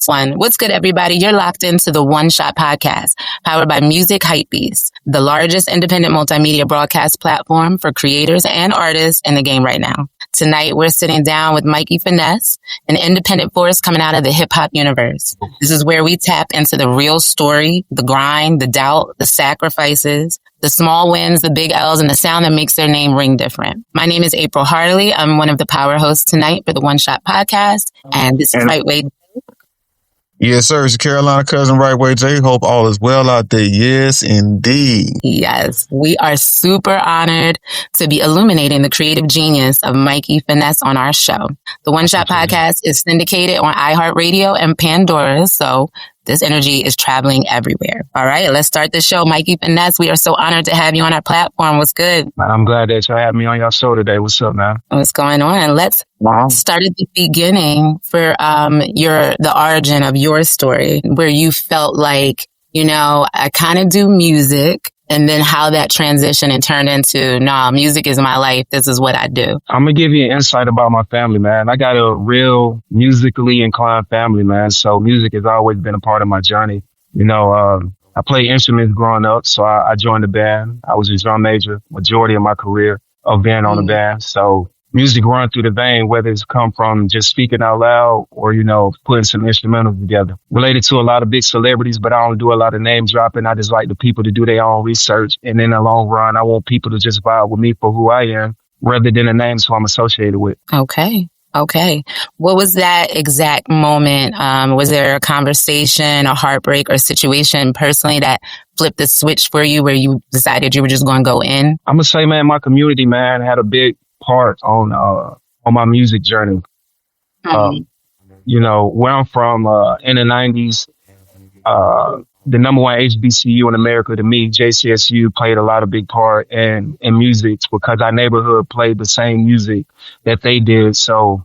One. What's good, everybody? You're locked into the OneShot podcast, powered by MUSICHYPEBEAST, the largest independent multimedia broadcast platform for creators and artists in the game right now. Tonight, we're sitting down with Mikey Finesse, an independent force coming out of the hip-hop universe. This is where we tap into the real story, the grind, the doubt, the sacrifices, the small wins, the big L's, and the sound that makes their name ring different. My name is April Harley. I'm one of the power hosts tonight for the OneShot podcast, and this is Lightweight. Yes, sir. It's your Carolina cousin, Right Way J. Hope all is well out there. Yes, indeed. Yes, we are super honored to be illuminating the creative genius of Mikey Finesse on our show. The OneShot podcast is syndicated on iHeartRadio and Pandora, so this energy is traveling everywhere. All right, let's start the show. Mikey Finesse, we are so honored to have you on our platform. What's good? I'm glad that y'all had me on your show today. What's up, man? What's going on? Let's start at the beginning for the origin of your story, where you felt like, you know, I kind of do music, and then how that transition and turned into, music is my life. This is what I do. I'm going to give you an insight about my family, man. I got a real musically inclined family, man. So music has always been a part of my journey. You know, I played instruments growing up, so I joined the band. I was a drum major majority of my career of being on the band. So music run through the vein, whether it's come from just speaking out loud or, you know, putting some instrumentals together. Related to a lot of big celebrities, but I don't do a lot of name dropping. I just like the people to do their own research. And in the long run, I want people to just vibe with me for who I am rather than the names who I'm associated with. Okay. What was that exact moment? Was there a conversation, a heartbreak, or situation personally that flipped the switch for you where you decided you were just going to go in? I'm going to say, man, my community, man, had a big part on my music journey. You know, where I'm from, in the 90s, the number one HBCU in America to me, JCSU, played a lot of big part in music because our neighborhood played the same music that they did. So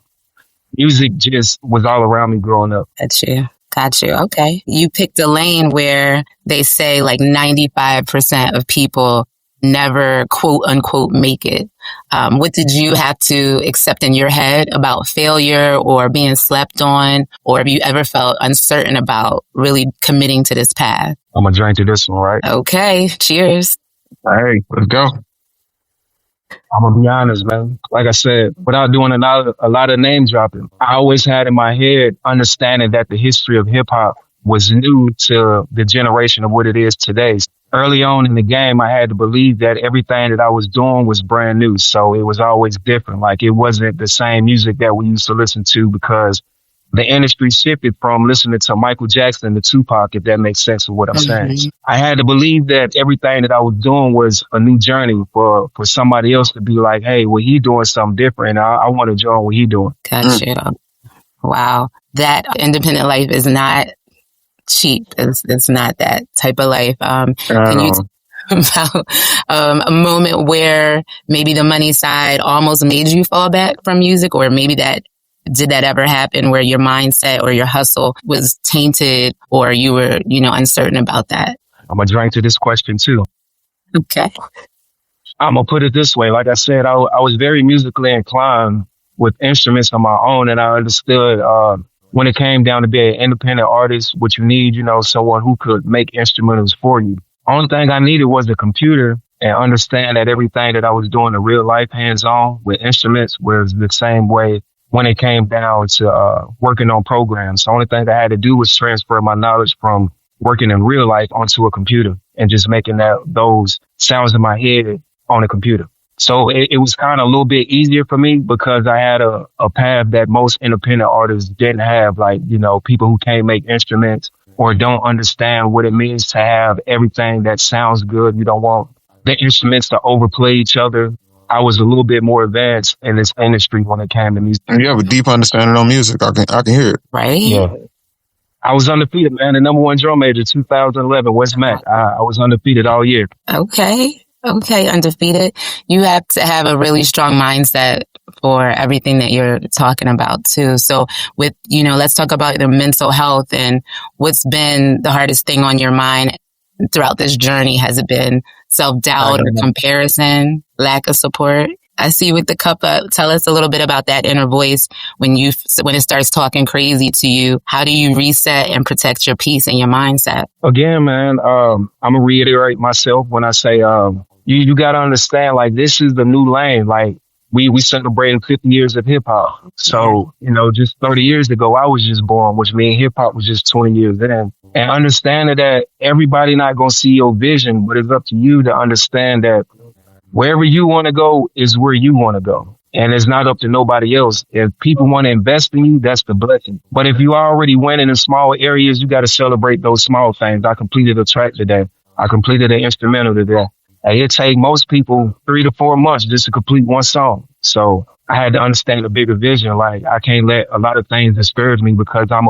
music just was all around me growing up. Got you. Okay. You picked a lane where they say like 95% of people never quote unquote make it. What did you have to accept in your head about failure or being slept on? Or have you ever felt uncertain about really committing to this path? I'm going to drink to this one, right? Okay. Cheers. Hey, let's go. I'm going to be honest, man. Like I said, without doing a lot of name dropping, I always had in my head understanding that the history of hip hop was new to the generation of what it is today. Early on in the game, I had to believe that everything that I was doing was brand new. So it was always different. Like it wasn't the same music that we used to listen to because the industry shifted from listening to Michael Jackson to Tupac, if that makes sense of what I'm saying. I had to believe that everything that I was doing was a new journey for somebody else to be like, hey, well, he doing something different. I want to join what he doing. Gotcha. Wow. That independent life is not cheap. It's not that type of life. Can you talk about a moment where maybe the money side almost made you fall back from music, or maybe did that ever happen where your mindset or your hustle was tainted or you were, uncertain about that? I'm going to drink to this question too. Okay. I'm going to put it this way. Like I said, I was very musically inclined with instruments of my own, and I understood, when it came down to being an independent artist, what you need, someone who could make instrumentals for you. Only thing I needed was a computer and understand that everything that I was doing in real life, hands-on with instruments, was the same way when it came down to working on programs. The only thing I had to do was transfer my knowledge from working in real life onto a computer and just making those sounds in my head on a computer. So it was kind of a little bit easier for me because I had a path that most independent artists didn't have, like, people who can't make instruments or don't understand what it means to have everything that sounds good. You don't want the instruments to overplay each other. I was a little bit more advanced in this industry when it came to music. And you have a deep understanding on music. I can hear it. Right? Yeah. I was undefeated, man. The number one drum major, 2011, West Mac. I was undefeated all year. Okay, undefeated. You have to have a really strong mindset for everything that you're talking about too. So with, let's talk about the mental health and what's been the hardest thing on your mind throughout this journey. Has it been self-doubt or comparison, lack of support? I see with the cup up. Tell us a little bit about that inner voice when it starts talking crazy to you. How do you reset and protect your peace and your mindset? Again, man, I'm gonna reiterate myself when I say, you gotta understand, like, this is the new lane. Like, we celebrating 50 years of hip hop. So, just 30 years ago, I was just born, which means hip hop was just 20 years in. And understanding that everybody not gonna see your vision, but it's up to you to understand that wherever you want to go is where you want to go. And it's not up to nobody else. If people want to invest in you, that's the blessing. But if you already winning in small areas, you got to celebrate those small things. I completed a track today. I completed an instrumental today. And it take most people 3 to 4 months just to complete one song. So I had to understand the bigger vision. Like, I can't let a lot of things discourage me because I'm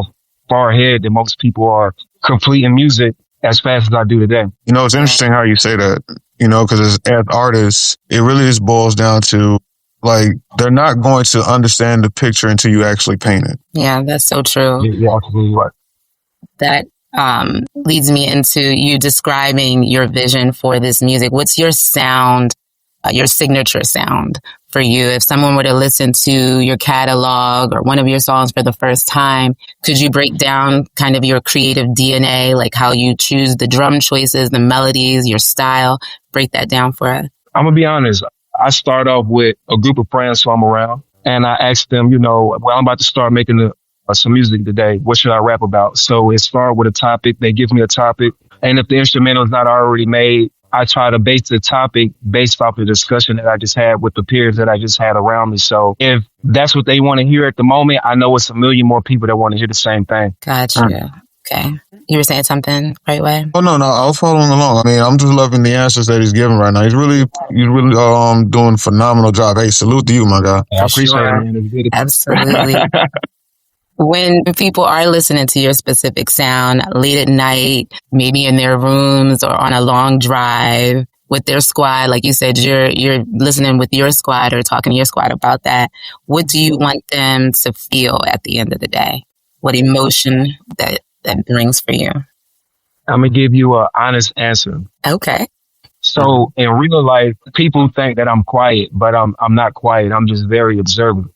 far ahead than most people are completing music as fast as I do today. It's interesting how you say that, because as artists, it really just boils down to, like, they're not going to understand the picture until you actually paint it. Yeah, that's so true. Yeah, absolutely right. That leads me into you describing your vision for this music. What's your sound, your signature sound for you? If someone were to listen to your catalog or one of your songs for the first time, could you break down kind of your creative DNA, like how you choose the drum choices, the melodies, your style? Break that down for us. I'm going to be honest. I start off with a group of friends who I'm around, and I ask them, well, I'm about to start making some music today. What should I rap about? So it started with a topic. They give me a topic. And if the instrumental is not already made, I try to base the topic based off the discussion that I just had with the peers that I just had around me. So if that's what they want to hear at the moment, I know it's a million more people that want to hear the same thing. Gotcha. Okay. You were saying something, right way? Oh, no, I was following along. I mean, I'm just loving the answers that he's giving right now. He's really doing a phenomenal job. Hey, salute to you, my guy. I appreciate it, man. Absolutely. When people are listening to your specific sound late at night, maybe in their rooms or on a long drive with their squad, like you said, you're listening with your squad or talking to your squad about that. What do you want them to feel at the end of the day? What emotion that brings for you? I'm going to give you an honest answer. Okay. So in real life, people think that I'm quiet, but I'm not quiet. I'm just very observant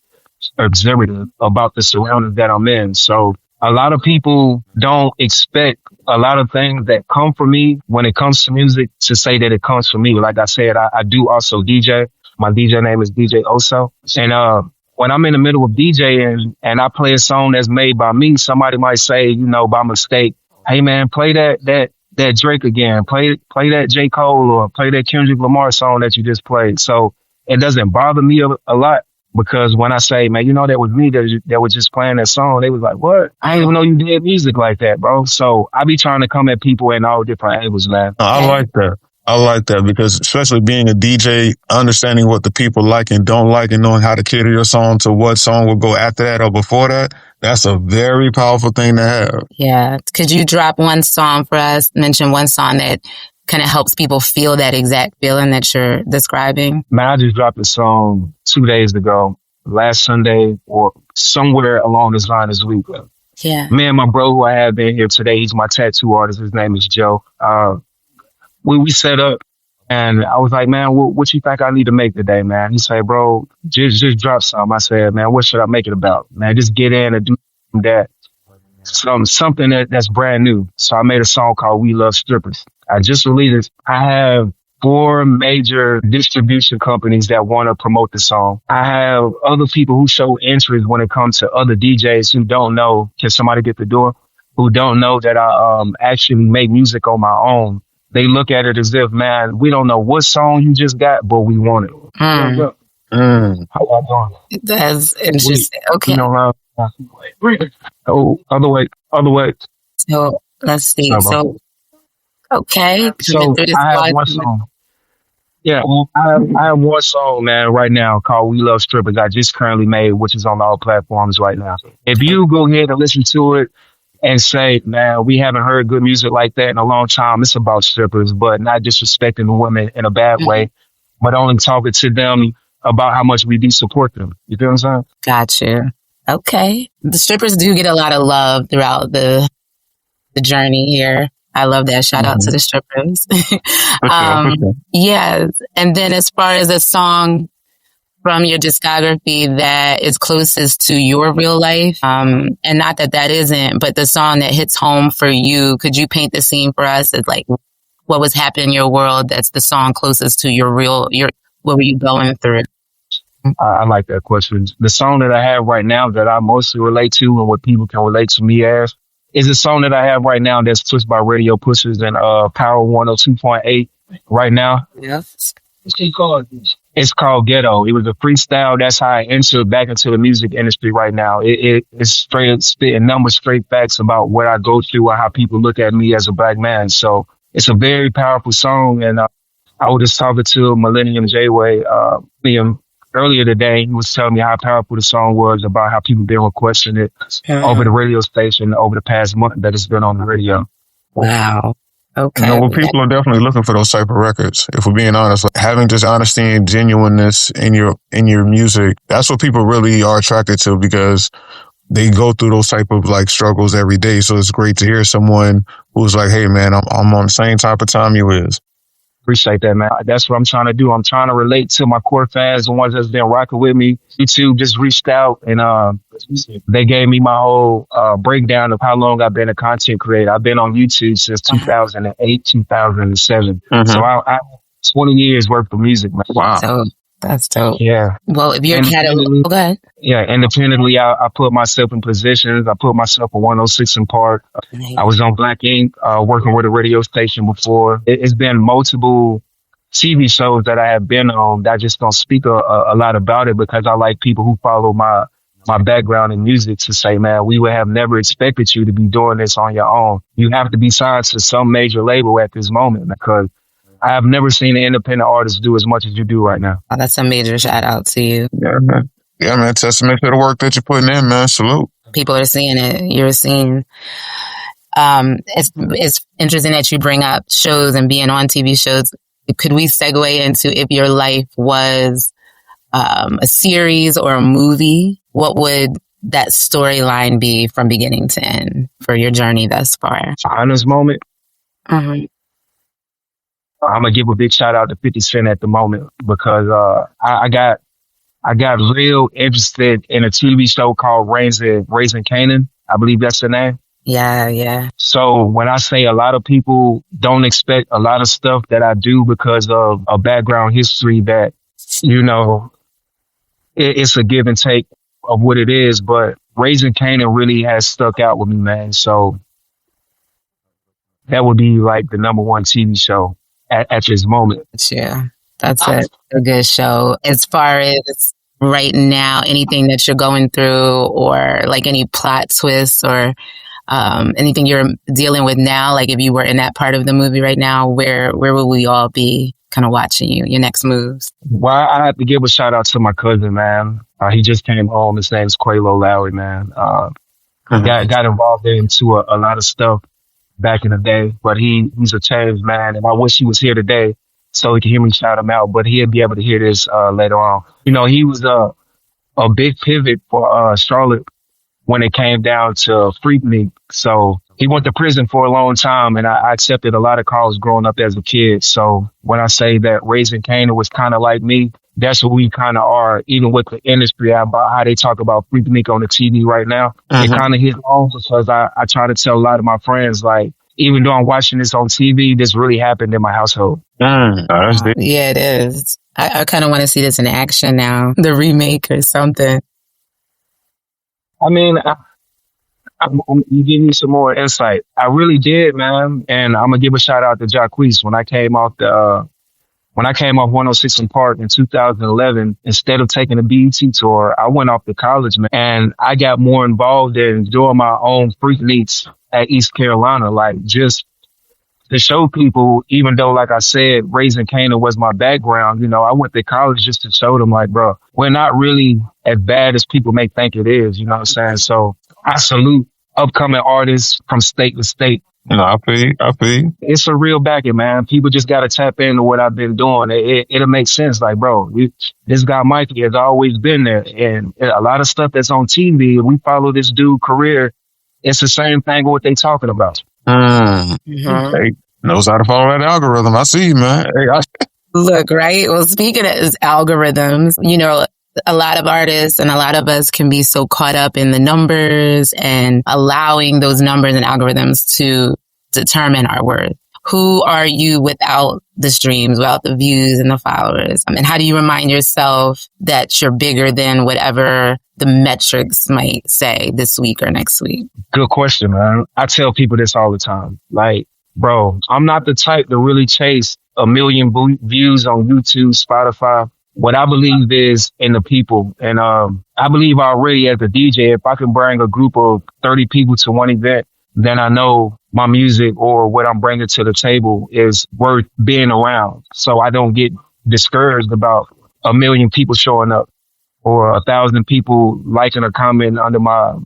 about the surroundings that I'm in. So a lot of people don't expect a lot of things that come from me when it comes to music to say that it comes from me. Like I said, I do also DJ. My DJ name is DJ Oso. And when I'm in the middle of DJing and I play a song that's made by me, somebody might say, by mistake, hey man, play that Drake again, play that J. Cole or play that Kendrick Lamar song that you just played. So it doesn't bother me a lot. Because when I say, man, that was me that was just playing that song, they was like, what? I didn't even know you did music like that, bro. So I be trying to come at people in all different angles, man. I like that. I like that because especially being a DJ, understanding what the people like and don't like and knowing how to cater your song to what song will go after that or before that, that's a very powerful thing to have. Yeah. Could you drop one song for us? Mention one song that kind of helps people feel that exact feeling that you're describing? Man, I just dropped a song 2 days ago, last Sunday or somewhere along this line this week. Yeah. Me and my bro who I have been here today, he's my tattoo artist. His name is Joe. We set up and I was like, man, what you think I need to make today, man? He said, bro, just drop something. I said, man, what should I make it about? Man, just get in and do that. Something that's brand new. So I made a song called We Love Strippers. I just released it. I have 4 major distribution companies that want to promote the song. I have other people who show interest when it comes to other DJs who don't know, can somebody get the door? Who don't know that I actually make music on my own. They look at it as if, man, we don't know what song you just got, but we want it. How y'all doing? That's interesting. Okay. Other way. So let's see. So, okay. So I have one song. Yeah, I have one song, man, right now called We Love Strippers. I just currently made, which is on all platforms right now. If you go ahead and listen to it and say, man, we haven't heard good music like that in a long time. It's about strippers, but not disrespecting the women in a bad way, but only talking to them about how much we do support them. You feel what I'm saying? Gotcha. Okay. The strippers do get a lot of love throughout the journey here. I love that. Shout out to the strippers. Yes. And then as far as a song from your discography that is closest to your real life? And not that that isn't, but the song that hits home for you. Could you paint the scene for us? It's like, what was happening in your world that's the song closest to your what were you going through? I like that question. The song that I have right now that I mostly relate to and what people can relate to me as is a song that I have right now that's pushed by radio pushers and Power 102.8 right now. Yes. It's called Ghetto. It was a freestyle. That's how I entered back into the music industry right now. It's straight spitting numbers, straight facts about what I go through and how people look at me as a black man. So it's a very powerful song. And I was just talking to Millennium J-Way, Liam, earlier today. He was telling me how powerful the song was, about how people been requesting it over the radio station over the past month that it's been on the radio. Wow. Okay. Well, people are definitely looking for those type of records. If we're being honest, like having just honesty and genuineness in your music, that's what people really are attracted to, because they go through those type of like struggles every day. So it's great to hear someone who's like, hey man, I'm on the same type of time you is. Appreciate that, man. That's what I'm trying to do. I'm trying to relate to my core fans, the ones that's been rocking with me. YouTube just reached out and they gave me my whole breakdown of how long I've been a content creator. I've been on YouTube since 2008, 2007. Mm-hmm. So I 20 years worth of music, man. Wow. So that's dope. Yeah. Well, if you're catalog, go ahead. Yeah, independently, I put myself in positions. I put myself on 106 in Park. Nice. I was on Black Ink, working with a radio station before. It's been multiple TV shows that I have been on that I just don't speak a lot about it, because I like people who follow my background in music to say, man, we would have never expected you to be doing this on your own. You have to be signed to some major label at this moment, because I have never seen an independent artist do as much as you do right now. Oh, that's a major shout out to you. Yeah, man. Yeah, man. Testament to the work that you're putting in, man. Salute. People are seeing it. You're seeing. It's interesting that you bring up shows and being on TV shows. Could we segue into, if your life was a series or a movie, what would that storyline be from beginning to end for your journey thus far? Honest moment. Mm-hmm. I'm gonna give a big shout out to 50 Cent at the moment, because I got real interested in a TV show called Raising Canaan. I believe that's the name. Yeah. So when I say a lot of people don't expect a lot of stuff that I do because of a background history that, you know, it's a give and take of what it is, but Raising Canaan really has stuck out with me, man. So that would be like the number one TV show at this moment. Yeah, that's a good show. As far as right now, anything that you're going through, or like any plot twists, or anything you're dealing with now, like if you were in that part of the movie right now, where would we all be kind of watching you, your next moves? Well, I have to give a shout out to my cousin, man. He just came home. His name's Quaylo Lowry, man. Got involved into a lot of stuff back in the day, but he's a changed man, and I wish he was here today so he could hear me shout him out, but he'll be able to hear this later on. You know, he was a big pivot for Charlotte when it came down to Freaknik. So he went to prison for a long time, and I accepted a lot of calls growing up as a kid. So when I say that Raising Canaan was kind of like me, that's what we kind of are, even with the industry, about how they talk about Freaknik on the TV right now. It kind of hit home, because I try to tell a lot of my friends, like, even though I'm watching this on TV, this really happened in my household. Yeah, it is. I kind of want to see this in action now, the remake or something. I mean, you give me some more insight. I really did, man. And I'm going to give a shout out to Jacquees. When I came off 106 in Park in 2011, instead of taking a BET tour, I went off to college, man. And I got more involved in doing my own Freakniks at East Carolina, like just to show people, even though, like I said, Raising Canaan was my background, you know, I went to college just to show them, like, bro, we're not really as bad as people may think it is, you know what I'm saying? So I salute upcoming artists from state to state. No, I feel you. It's a real backing, man. People just got to tap into what I've been doing. It'll make sense. Like, bro, this guy Mikey has always been there. And a lot of stuff that's on TV, we follow this dude's career. It's the same thing with what they talking about. Hey, knows how to follow that algorithm. I see you, man. Look, right? Well, speaking of algorithms, a lot of artists and a lot of us can be so caught up in the numbers and allowing those numbers and algorithms to determine our worth. Who are you without the streams, without the views and the followers? And how do you remind yourself that you're bigger than whatever the metrics might say this week or next week? Good question, man. I tell people this all the time. Like, bro, I'm not the type to really chase 1 million views on YouTube, Spotify. What I believe is in the people. And I believe already as a DJ, if I can bring a group of 30 people to one event, then I know my music or what I'm bringing to the table is worth being around. So I don't get discouraged about 1 million people showing up or 1,000 people liking or commenting under my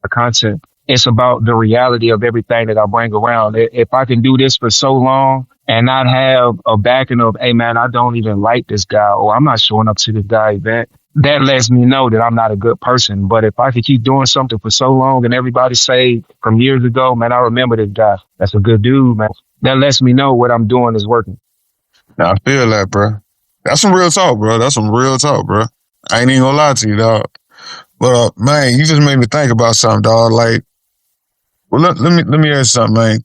content. It's about the reality of everything that I bring around. If I can do this for so long and not have a backing of, hey, man, I don't even like this guy or I'm not showing up to this guy event, that lets me know that I'm not a good person. But if I can keep doing something for so long and everybody say from years ago, man, I remember this guy. That's a good dude, man. That lets me know what I'm doing is working. I feel that, bro. That's some real talk, bro. That's some real talk, bro. I ain't even gonna lie to you, dog. But, man, you just made me think about something, dog. Like, well, let me ask you something, man.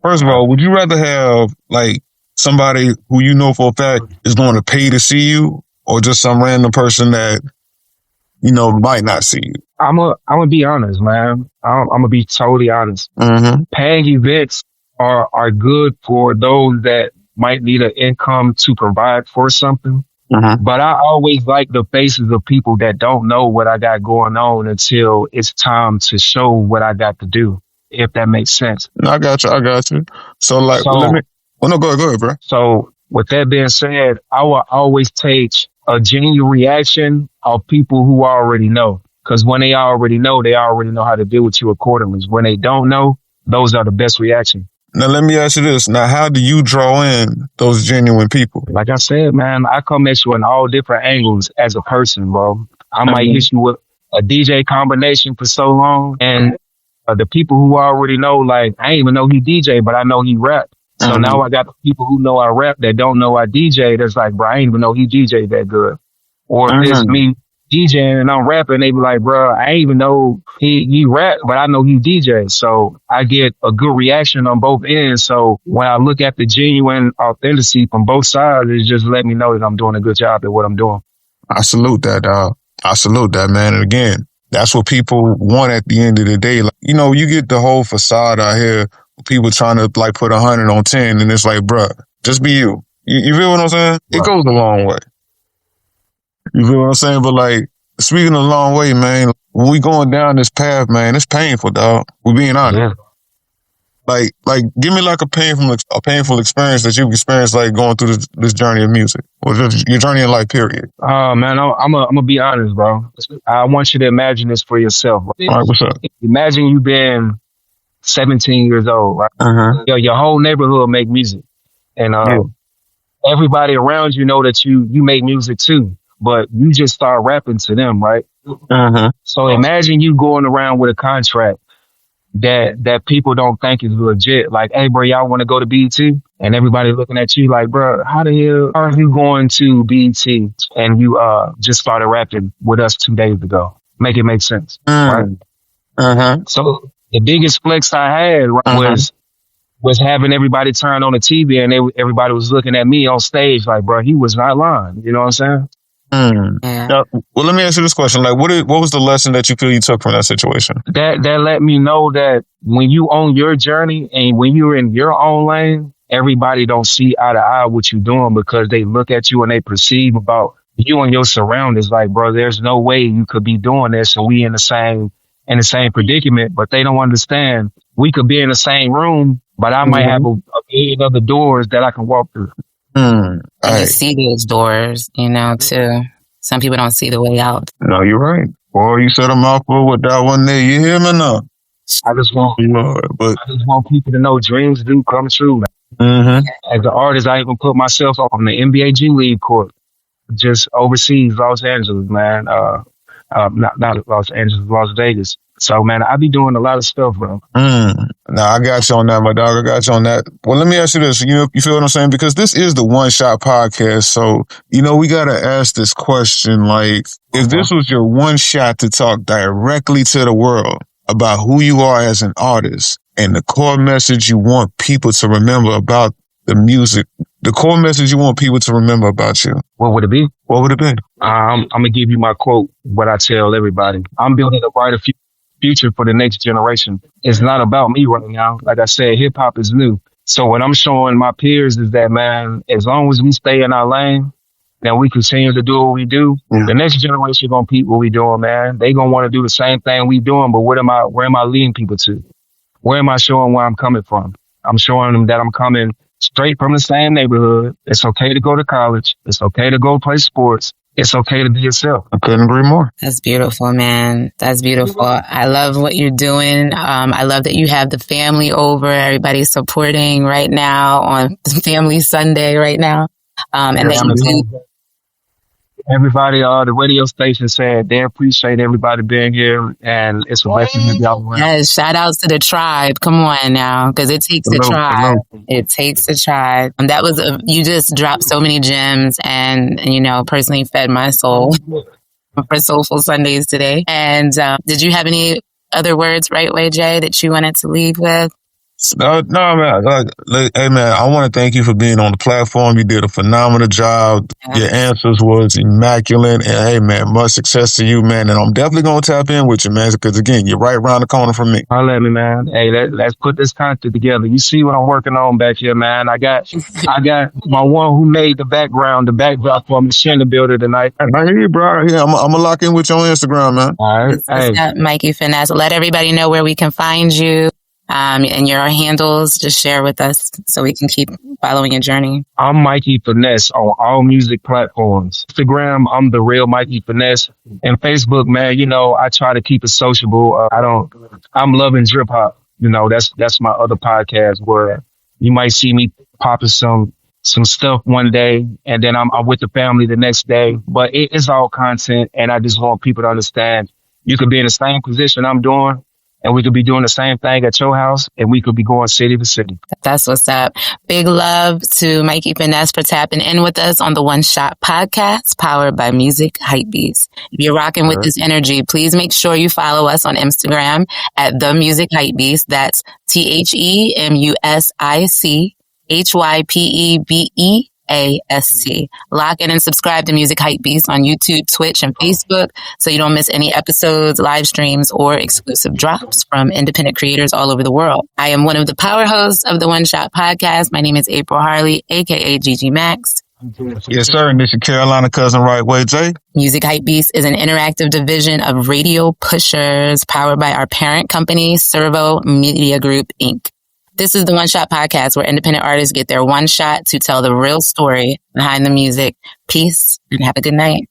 First of all, would you rather have, like, somebody who you know for a fact is going to pay to see you or just some random person that, might not see you? I'm gonna be honest, man. I'm gonna be totally honest. Mm-hmm. Paying events are good for those that might need an income to provide for something. Mm-hmm. But I always like the faces of people that don't know what I got going on until it's time to show what I got to do, if that makes sense. I got you. So, like, go ahead, bro. So with that being said, I will always take a genuine reaction of people who already know. Because when they already know how to deal with you accordingly. When they don't know, those are the best reactions. Now, let me ask you this. Now, how do you draw in those genuine people? Like I said, man, I come at you in all different angles as a person, bro. I might hit you with a DJ combination for so long. And the people who already know, like, I ain't even know he DJ, but I know he rap. So now I got the people who know I rap that don't know I DJ. That's like, bro, I ain't even know he DJ that good. Or if it's me DJing and I'm rapping, they be like, bro, I ain't even know he rap, but I know he DJ. So I get a good reaction on both ends. So when I look at the genuine authenticity from both sides, it just let me know that I'm doing a good job at what I'm doing. I salute that, dog. I salute that, man. And again, that's what people want at the end of the day. Like, you get the whole facade out here, people trying to like put 100 on 10, and it's like, bruh, just be you. You feel what I'm saying? Right. It goes a long way. You feel what I'm saying? But like, speaking of a long way, man, when we going down this path, man, it's painful, dog. We're being honest. Yeah. Like, give me like a painful experience that you've experienced, like going through this journey of music or just your journey in life, period. Man, I'm gonna be honest, bro. I want you to imagine this for yourself. Bro. All right, what's up? Imagine you been 17 years old, right? Uh-huh. Your whole neighborhood make music, and everybody around you know that you make music too, but you just start rapping to them, right? Uh-huh. So imagine you going around with a contract that people don't think is legit. Like, hey, bro, y'all want to go to BET? And everybody looking at you like, bro, how the hell are you going to BET and you just started rapping with us 2 days ago? Make it make sense, right? Uh-huh. So the biggest flex I had was having everybody turn on the TV and everybody was looking at me on stage like, bro, he was not lying. You know what I'm saying? Yeah. Now, well, let me ask you this question. Like, what was the lesson that you feel you took from that situation? That let me know that when you own your journey and when you're in your own lane, everybody don't see eye to eye what you're doing because they look at you and they perceive about you and your surroundings. Like, bro, there's no way you could be doing this and we in the same predicament, but they don't understand. We could be in the same room, but I might have a million other doors that I can walk through. And you see those doors, too. Some people don't see the way out. No, you're right. Or you set a mouthful with that one there. You hear me now? I just want people to know dreams do come true, man. Mm-hmm. As an artist, I even put myself on the NBA G League court, just overseas, Los Angeles, man. Not Los Angeles, Las Vegas. So, man, I be doing a lot of stuff, bro. Now, I got you on that, my dog. I got you on that. Well, let me ask you this. You feel what I'm saying? Because this is the One Shot podcast. So, we got to ask this question. Like, if this was your one shot to talk directly to the world about who you are as an artist and the core message you want people to remember about the music, the core message you want people to remember about you, what would it be? What would it be? I'm going to give you my quote, what I tell everybody. I'm building a brighter future for the next generation. It's not about me right now. Like I said, hip hop is new. So what I'm showing my peers is that, man, as long as we stay in our lane, then we continue to do what we do. The next generation gonna peep what we doing, man. They gonna want to do the same thing we doing, but where am I leading people to? Where am I showing where I'm coming from? I'm showing them that I'm coming straight from the same neighborhood. It's okay to go to college. It's okay to go play sports. It's okay to be yourself. I couldn't agree more. That's beautiful, man. That's beautiful. I love what you're doing. I love that you have the family over. Everybody's supporting right now on Family Sunday right now. And then everybody, the radio station said they appreciate everybody being here, and it's a blessing to be out. Yes, shout outs to the tribe. Come on now, because it takes a tribe. It takes a tribe. And that was you just dropped so many gems, and personally fed my soul for Soulful Sundays today. And did you have any other words, Right Way Jay, that you wanted to leave with? No, man. Hey, man, I want to thank you for being on the platform. You did a phenomenal job. Yeah. Your answers was immaculate. And hey, man, much success to you, man. And I'm definitely going to tap in with you, man, because again, you're right around the corner from me. Holla at me, man. Hey, let's put this content together. You see what I'm working on back here, man. I got my one who made the background for me, the builder tonight. I hear you, bro. Yeah, I'm going to lock in with you on Instagram, man. All right. Hey. Mikey Finesse. Let everybody know where we can find you. And your handles, just share with us so we can keep following your journey. I'm Mikey Finesse on all music platforms. Instagram, I'm the real Mikey Finesse. And Facebook, man, I try to keep it sociable. I'm loving drip hop. That's my other podcast where you might see me popping some stuff one day, and then I'm with the family the next day. But it's all content, and I just want people to understand you could be in the same position I'm doing, and we could be doing the same thing at your house, and we could be going city to city. That's what's up. Big love to Mikey Finesse for tapping in with us on the One Shot podcast, powered by Music Hypebeast. If you're rocking with this energy, please make sure you follow us on Instagram at The Music Hypebeast. That's TheMusichYpebeast. Lock in and subscribe to Music Hypebeast on YouTube, Twitch, and Facebook so you don't miss any episodes, live streams, or exclusive drops from independent creators all over the world. I am one of the power hosts of the One Shot podcast. My name is April Harley, aka Gigi Max. Yes, sir. And this is Carolina cousin, Right Way Jay. Music Hypebeast is an interactive division of Radio Pushers powered by our parent company, Servo Media Group, Inc. This is the One Shot podcast where independent artists get their one shot to tell the real story behind the music. Peace and have a good night.